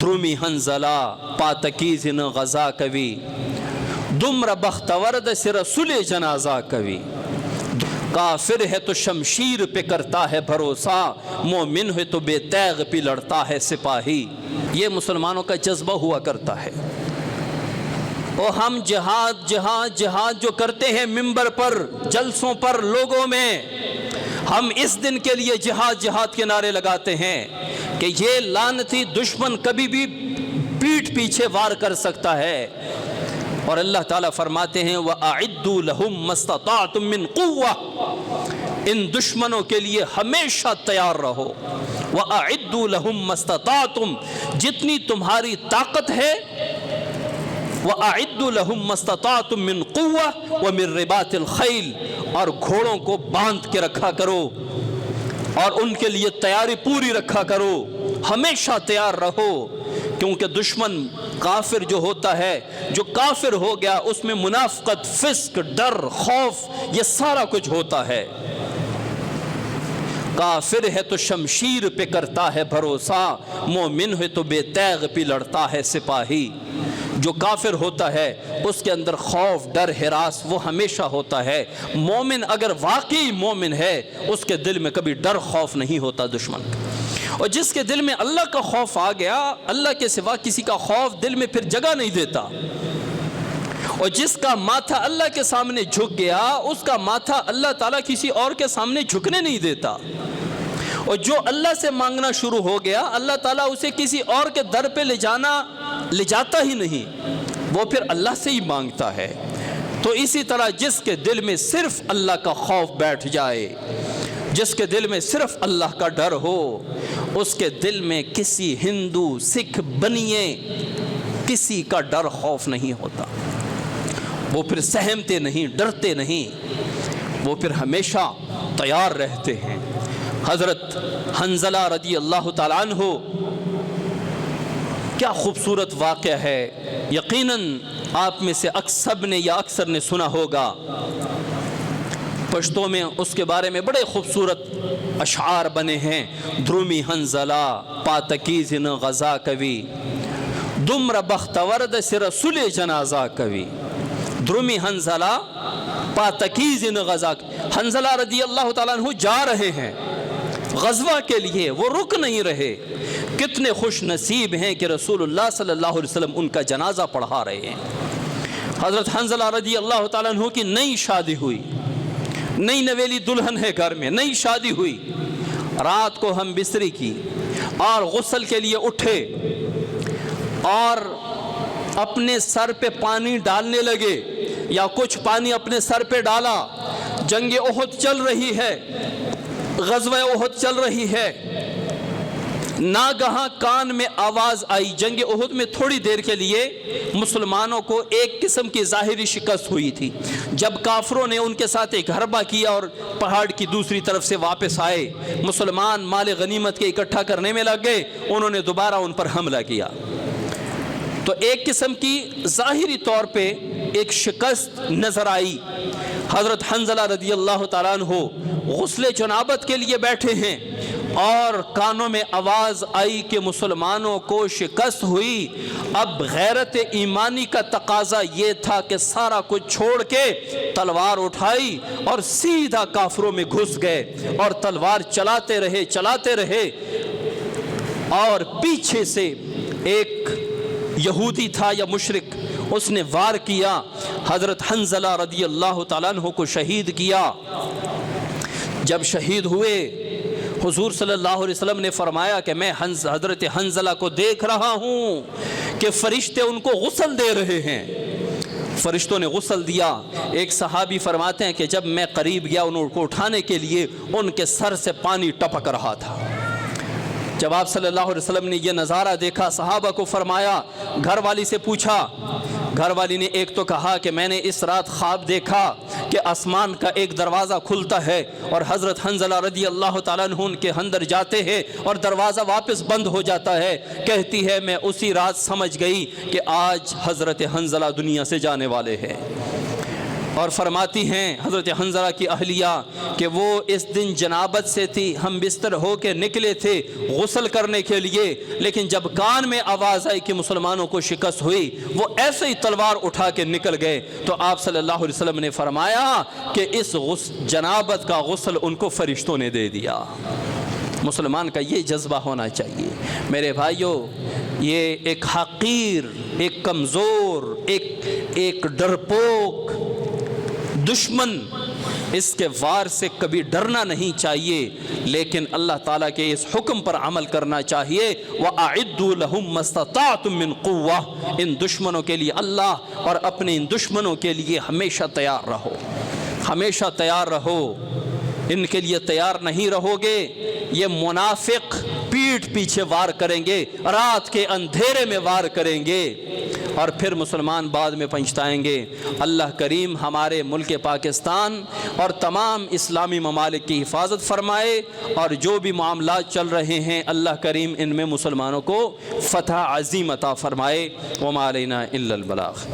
درومی حنزلہ پاتکیزن غزا کوی دمر بختورد سے رسول جنازہ کوی کافر ہے تو شمشیر پہ کرتا ہے بھروسہ مومن ہے تو بے تیغ پہ لڑتا ہے سپاہی۔ یہ مسلمانوں کا جذبہ ہوا کرتا ہے۔ اور ہم جہاد جہاد جہاد جو کرتے ہیں ممبر پر جلسوں پر لوگوں میں، ہم اس دن کے لیے جہاد جہاد کے نعرے لگاتے ہیں کہ یہ لعنتی دشمن کبھی بھی پیٹھ پیچھے وار کر سکتا ہے۔ اور اللہ تعالیٰ فرماتے ہیں وَأَعِدُّوا لَهُمْ مَا اسْتَطَعْتُم مِّن قُوَّةٍ، ان دشمنوں کے لیے ہمیشہ تیار رہو۔ وَأَعِدُّوا لَهُمْ مَا اسْتَطَعْتُم، جتنی تمہاری طاقت ہے، وَأَعِدُّوا لَهُمْ مَا اسْتَطَعْتُم مِّن قُوَّةٍ وَمِن رِبَاطِ الْخَيْلِ، اور گھوڑوں کو باندھ کے رکھا کرو اور ان کے لیے تیاری پوری رکھا کرو، ہمیشہ تیار رہو، کیونکہ دشمن کافر جو ہوتا ہے، جو کافر ہو گیا، اس میں منافقت، فسق، ڈر، خوف، یہ سارا کچھ ہوتا ہے۔ کافر ہے تو شمشیر پہ کرتا ہے بھروسہ مومن ہے تو بے تیغ پہ لڑتا ہے سپاہی۔ جو کافر ہوتا ہے اس کے اندر خوف، ڈر، ہراس وہ ہمیشہ ہوتا ہے۔ مومن اگر واقعی مومن ہے اس کے دل میں کبھی ڈر خوف نہیں ہوتا دشمن کا۔ اور جس کے دل میں اللہ کا خوف آ گیا، اللہ کے سوا کسی کا خوف دل میں پھر جگہ نہیں دیتا۔ اور جس کا ماتھا اللہ کے سامنے جھک گیا، اس کا ماتھا اللہ تعالیٰ کسی اور کے سامنے جھکنے نہیں دیتا۔ اور جو اللہ سے مانگنا شروع ہو گیا، اللہ تعالیٰ اسے کسی اور کے در پہ لے جاتا ہی نہیں، وہ پھر اللہ سے ہی مانگتا ہے۔ تو اسی طرح جس کے دل میں صرف اللہ کا خوف بیٹھ جائے، جس کے دل میں صرف اللہ کا ڈر ہو، اس کے دل میں کسی ہندو، سکھ، بنیے، کسی کا ڈر خوف نہیں ہوتا۔ وہ پھر سہمتے نہیں، ڈرتے نہیں، وہ پھر ہمیشہ تیار رہتے ہیں۔ حضرت حنزلہ رضی اللہ تعالیٰ عنہ، کیا خوبصورت واقعہ ہے۔ یقیناً آپ میں سے سب نے یا اکثر نے سنا ہوگا، پشتوں میں اس کے بارے میں بڑے خوبصورت اشعار بنے ہیں۔ درومی حنزلہ پاتکیزن غزا کوی دمر بختورد سے رسول جنازہ کوی۔ درومی حنزلہ پاتکیزن غزا، حنزلہ رضی اللہ تعالیٰ عنہ جا رہے ہیں غزوہ کے لیے، وہ رک نہیں رہے۔ کتنے خوش نصیب ہیں کہ رسول اللہ صلی اللہ علیہ وسلم ان کا جنازہ پڑھا رہے ہیں۔ حضرت حنزلہ رضی اللہ تعالیٰ عنہ کی نئی شادی ہوئی، نئی نویلی دلہن ہے گھر میں، نئی شادی ہوئی۔ رات کو ہم بستری کی اور غسل کے لیے اٹھے اور اپنے سر پہ پانی ڈالنے لگے، یا کچھ پانی اپنے سر پہ ڈالا۔ جنگ احد چل رہی ہے، غزوہ احد چل رہی ہے۔ ناگہاں کان میں آواز آئی۔ جنگ احد میں تھوڑی دیر کے لیے مسلمانوں کو ایک قسم کی ظاہری شکست ہوئی تھی۔ جب کافروں نے ان کے ساتھ ایک حربہ کیا اور پہاڑ کی دوسری طرف سے واپس آئے، مسلمان مال غنیمت کے اکٹھا کرنے میں لگ گئے، انہوں نے دوبارہ ان پر حملہ کیا۔ تو ایک قسم کی ظاہری طور پہ ایک شکست نظر آئی۔ حضرت حنزلہ رضی اللہ تعالیٰ عنہ غسل جنابت کے لیے بیٹھے ہیں اور کانوں میں آواز آئی کہ مسلمانوں کو شکست ہوئی۔ اب غیرت ایمانی کا تقاضا یہ تھا کہ سارا کچھ چھوڑ کے تلوار اٹھائی اور سیدھا کافروں میں گھس گئے اور تلوار چلاتے رہے۔ اور پیچھے سے ایک یہودی تھا یا مشرک، اس نے وار کیا، حضرت حنزلہ رضی اللہ تعالیٰ عنہ کو شہید کیا۔ جب شہید ہوئے، حضور صلی اللہ علیہ وسلم نے فرمایا کہ میں حضرت حنزلہ کو دیکھ رہا ہوں کہ فرشتے ان کو غسل دے رہے ہیں۔ فرشتوں نے غسل دیا۔ ایک صحابی فرماتے ہیں کہ جب میں قریب گیا ان کو اٹھانے کے لیے، ان کے سر سے پانی ٹپک رہا تھا۔ جب آپ صلی اللہ علیہ وسلم نے یہ نظارہ دیکھا، صحابہ کو فرمایا، گھر والی سے پوچھا، گھر والی نے ایک تو کہا کہ میں نے اس رات خواب دیکھا کہ آسمان کا ایک دروازہ کھلتا ہے اور حضرت حنزلہ رضی اللہ تعالیٰ عنہ ان کے اندر جاتے ہیں اور دروازہ واپس بند ہو جاتا ہے۔ کہتی ہے میں اسی رات سمجھ گئی کہ آج حضرت حنزلہ دنیا سے جانے والے ہیں۔ اور فرماتی ہیں حضرت حنظلہ کی اہلیہ کہ وہ اس دن جنابت سے تھی، ہم بستر ہو کے نکلے تھے غسل کرنے کے لیے، لیکن جب کان میں آواز آئی کہ مسلمانوں کو شکست ہوئی، وہ ایسے ہی تلوار اٹھا کے نکل گئے۔ تو آپ صلی اللہ علیہ وسلم نے فرمایا کہ اس جنابت کا غسل ان کو فرشتوں نے دے دیا۔ مسلمان کا یہ جذبہ ہونا چاہیے۔ میرے بھائیوں، یہ ایک حقیر، ایک کمزور، ایک ڈرپوک دشمن، اس کے وار سے کبھی ڈرنا نہیں چاہیے، لیکن اللہ تعالیٰ کے اس حکم پر عمل کرنا چاہیے۔ وَأَعِدُّوا لَهُم مَّا اسْتَطَعْتُم مِّن قُوَّةٍ، ان دشمنوں کے لیے اللہ اور اپنے ان دشمنوں کے لیے ہمیشہ تیار رہو، ہمیشہ تیار رہو۔ ان کے لیے تیار نہیں رہو گے، یہ منافق پیٹھ پیچھے وار کریں گے، رات کے اندھیرے میں وار کریں گے، اور پھر مسلمان بعد میں پچھتائیں گے۔ اللہ کریم ہمارے ملک پاکستان اور تمام اسلامی ممالک کی حفاظت فرمائے، اور جو بھی معاملات چل رہے ہیں اللہ کریم ان میں مسلمانوں کو فتح عظیم عطا فرمائے۔ وما علینا الا البلاغ۔